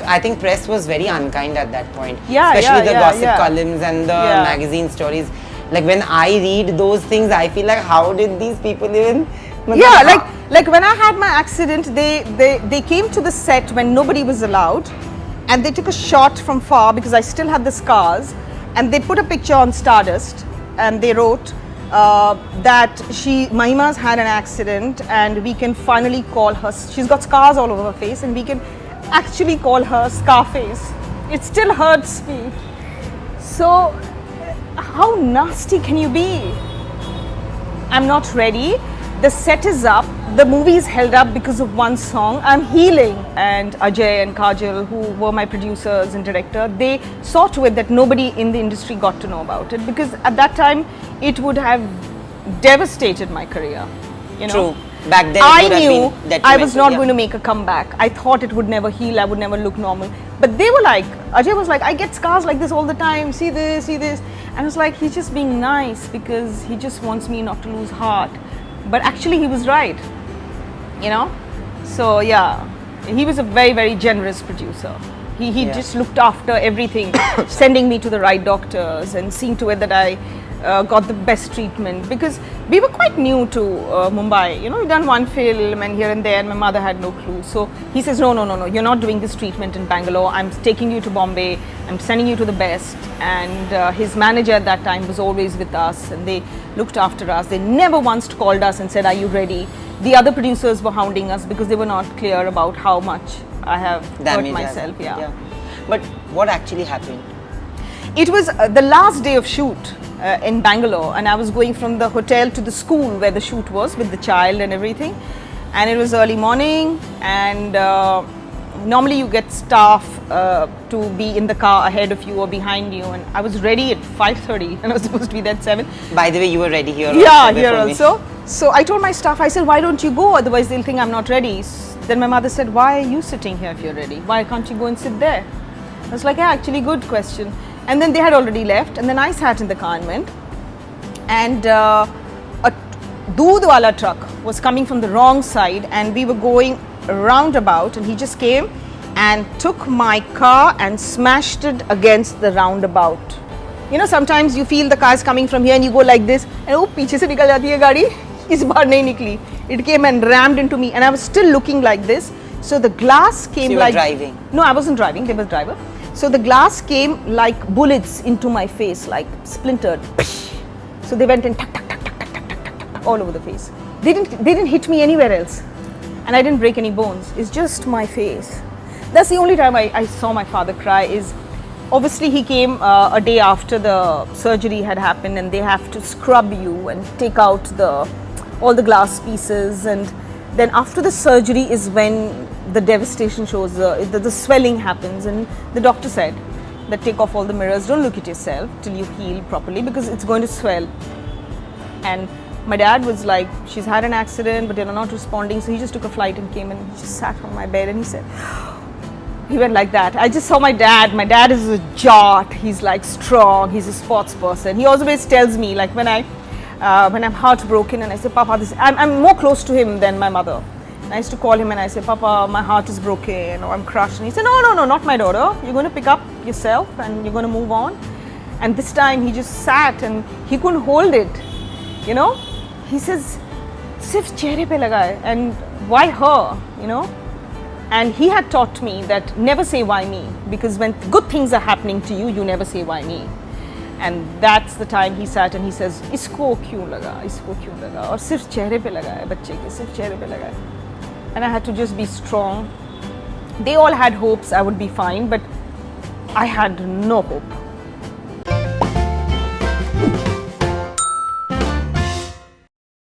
I think press was very unkind at that point. Yeah, especially the gossip yeah. columns and the magazine stories. Like when I read those things, I feel like, how did these people even? Yeah, like when I had my accident, they came to the set when nobody was allowed, and they took a shot from far because I still had the scars, and they put a picture on Stardust, and they wrote that Mahima's had an accident, and we can finally call her. She's got scars all over her face, and we can actually call her Scarface. It still hurts me. So, how nasty can you be? I'm not ready. The set is up. The movie is held up because of one song. I'm healing. And Ajay and Kajal, who were my producers and director, they saw to it that nobody in the industry got to know about it, because at that time it would have devastated my career. You know? True. Back then, I knew I was not going to make a comeback. I thought it would never heal. I would never look normal. But they were like, Ajay was like, I get scars like this all the time. See this, see this. And I was like, he's just being nice because he just wants me not to lose heart. But actually, he was right. You know? So yeah, he was a very, very generous producer. He just looked after everything, sending me to the right doctors and seeing to it that I got the best treatment, because we were quite new to Mumbai. You know, we'd done one film and here and there, and my mother had no clue. So he says, no, you're not doing this treatment in Bangalore. I'm taking you to Bombay. I'm sending you to the best. And his manager at that time was always with us, and they looked after us. They never once called us and said, are you ready? The other producers were hounding us because they were not clear about how much I have hurt myself. Yeah. But what actually happened? It was the last day of shoot in Bangalore, and I was going from the hotel to the school where the shoot was with the child and everything. And it was early morning, and normally you get staff to be in the car ahead of you or behind you, and I was ready at 5:30 and I was supposed to be there at 7. By the way, you were ready here also? Yeah, here also. So I told my staff, I said, why don't you go, otherwise they'll think I'm not ready. Then my mother said, why are you sitting here if you're ready? Why can't you go and sit there? I was like, yeah, actually good question. And then they had already left, and then I sat in the car and went. And a doodh wala truck was coming from the wrong side, and we were going roundabout, and he just came and took my car and smashed it against the roundabout. You know, sometimes you feel the car is coming from here and you go like this, and oh, पीछे से निकल जाती है गाड़ी, इस बार नहीं निकली. It came and rammed into me, and I was still looking like this. So the glass came, so you were driving? No, I wasn't driving. There was a driver. So the glass came like bullets into my face, like splintered. So they went in all over the face. They didn't hit me anywhere else, and I didn't break any bones. It's just my face. That's the only time I saw my father cry. Is obviously he came a day after the surgery had happened, and they have to scrub you and take out all the glass pieces, and then after the surgery is when the devastation shows, the swelling happens, and the doctor said that take off all the mirrors, don't look at yourself till you heal properly because it's going to swell. And my dad was like, she's had an accident but you're not responding, so he just took a flight and came and he just sat on my bed and he said, he went like that. I just saw my dad. My dad is a jot, he's like strong, he's a sports person. He always tells me, like when I'm heartbroken and I say, Papa, I'm more close to him than my mother. And I used to call him and I say, Papa, my heart is broken or I'm crushed. And he said, no, not my daughter. You're going to pick up yourself and you're going to move on. And this time he just sat and he couldn't hold it. You know, he says, Sif chehre pe laga hai, and why her, you know? And he had taught me that never say why me, because when good things are happening to you, you never say why me. And that's the time he sat and he says, isko kyun laga, aur sirf chehre pe laga hai, bacche ke sirf chehre pe laga hai. And I had to just be strong. They all had hopes I would be fine, but I had no hope.